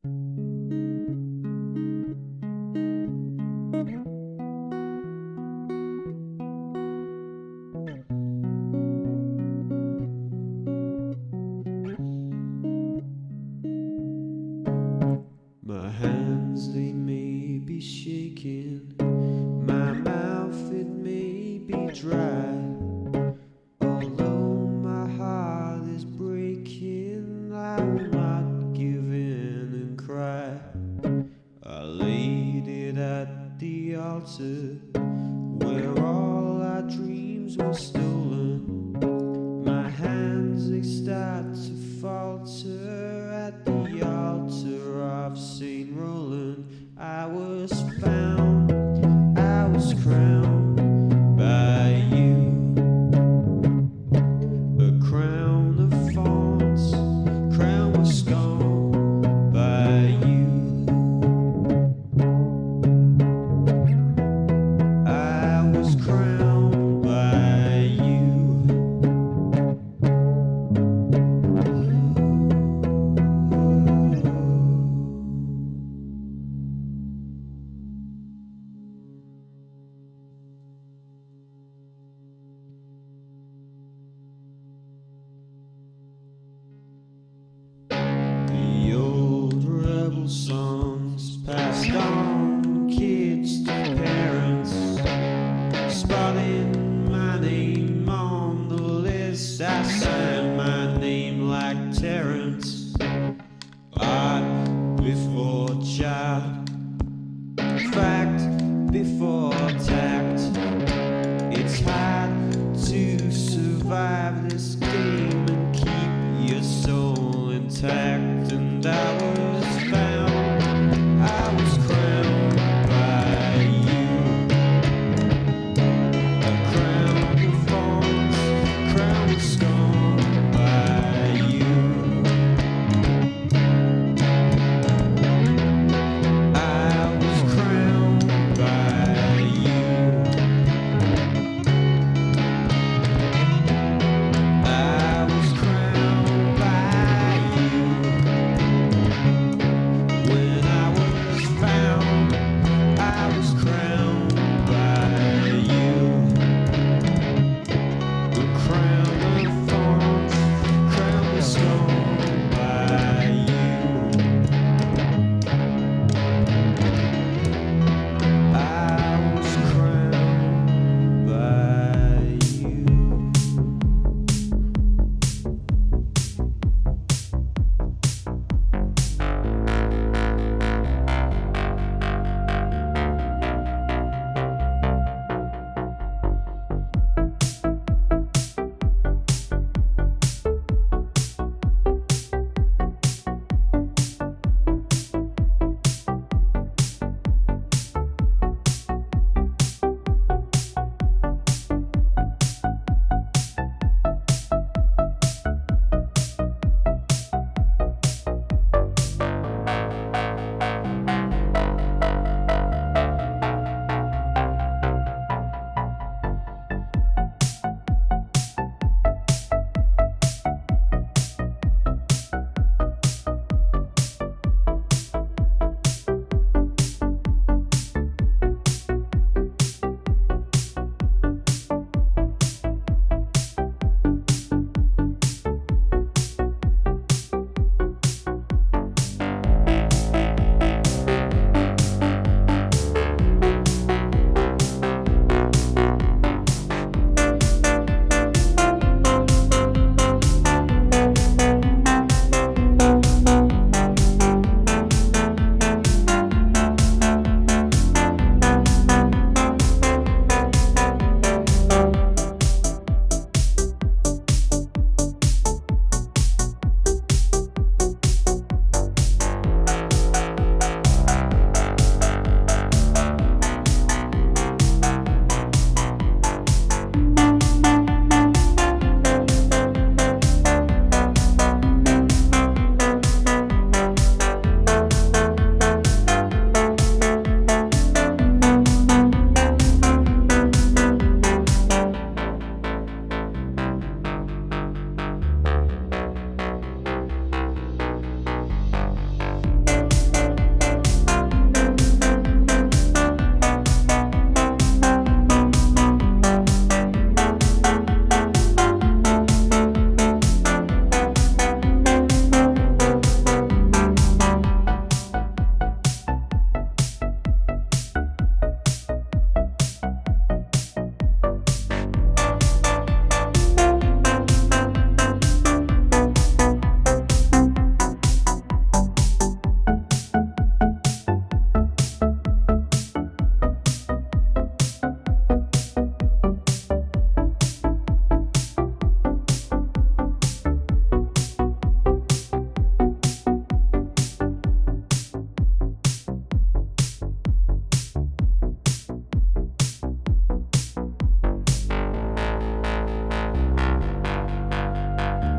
My hands, they may be shaking, my mouth, it may be dry. Although my heart is breaking, I will not give in and cry. I laid it at the altar where all our dreams were stolen. My hands, they start to falter at the altar of St. Roland. I was found, I was crowned by you. A crown of thorns, crown was scorned by you. I was crowned by you. The old rebel songs passed on, kids to parents, spotting my name on the list. I signed my name like Terrence, art before child, fact before tact. It's hard to survive this game and keep your soul intact. And I was found, I was crowned by you. A crown of thorns, crown was scorned by you. I was crowned by you. I was crowned by you.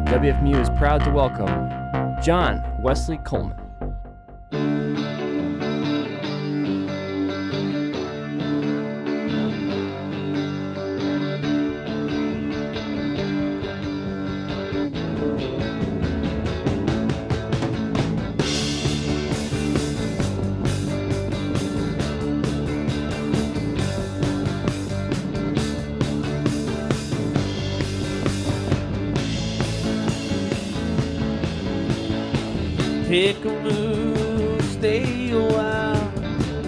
WFMU is proud to welcome John Wesley Coleman. Pick a move, stay a while,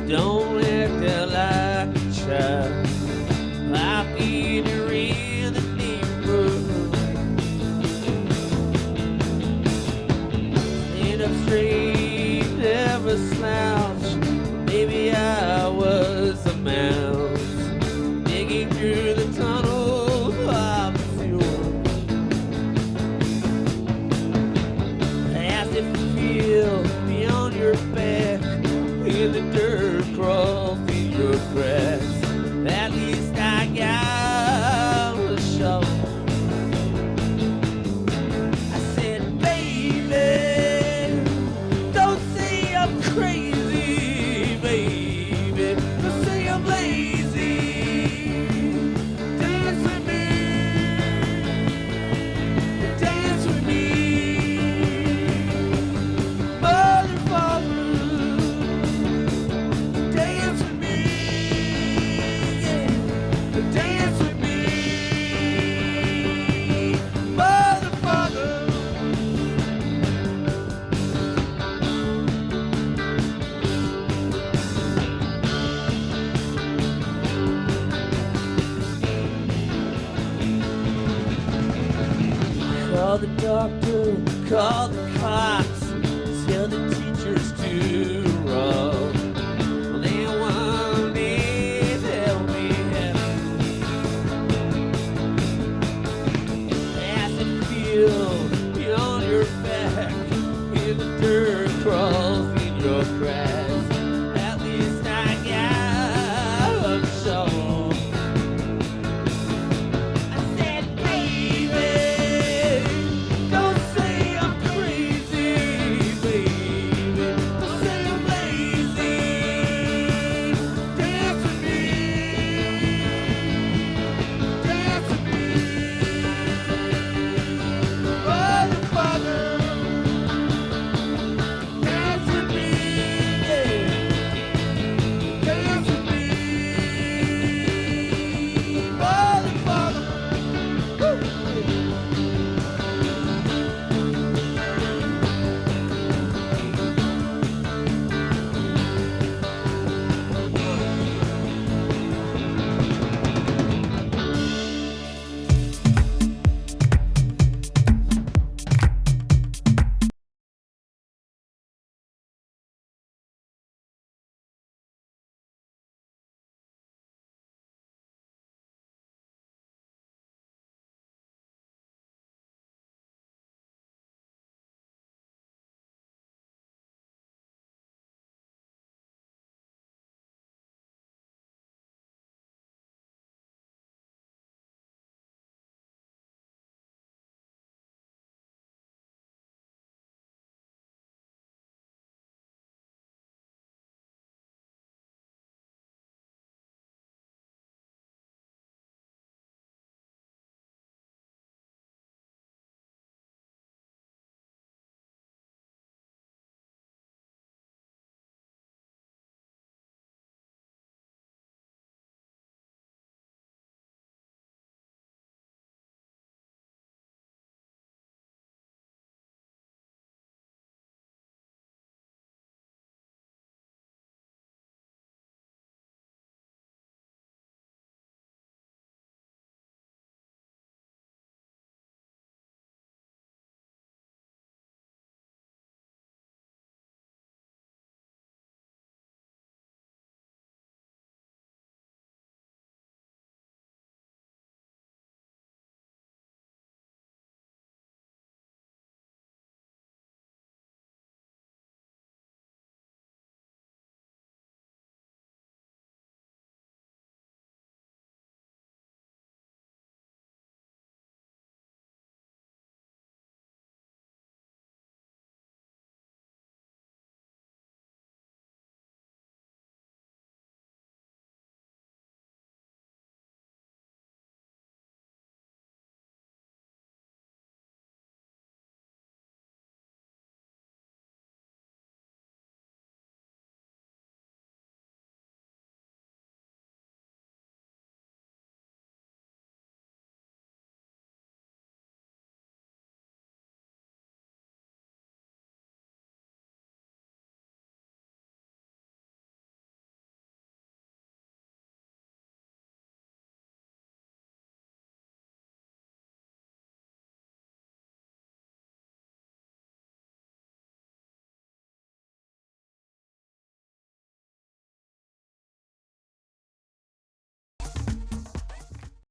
don't act out like a child. Like either in the neighborhood. Stand up straight, never slouch. Maybe I was a mouse, digging through the tunnels of the fuel. As if beyond your back, when the dirt crawls in your cracks, at least I got a shovel. I said, baby, don't say I'm crazy, baby, don't say I'm lazy. Dance with me, dance with me. Call the doctor, call the cops, tell the teachers to run. They want me, they'll be happy. As it feels beyond your back, when the dirt crawls in your crack.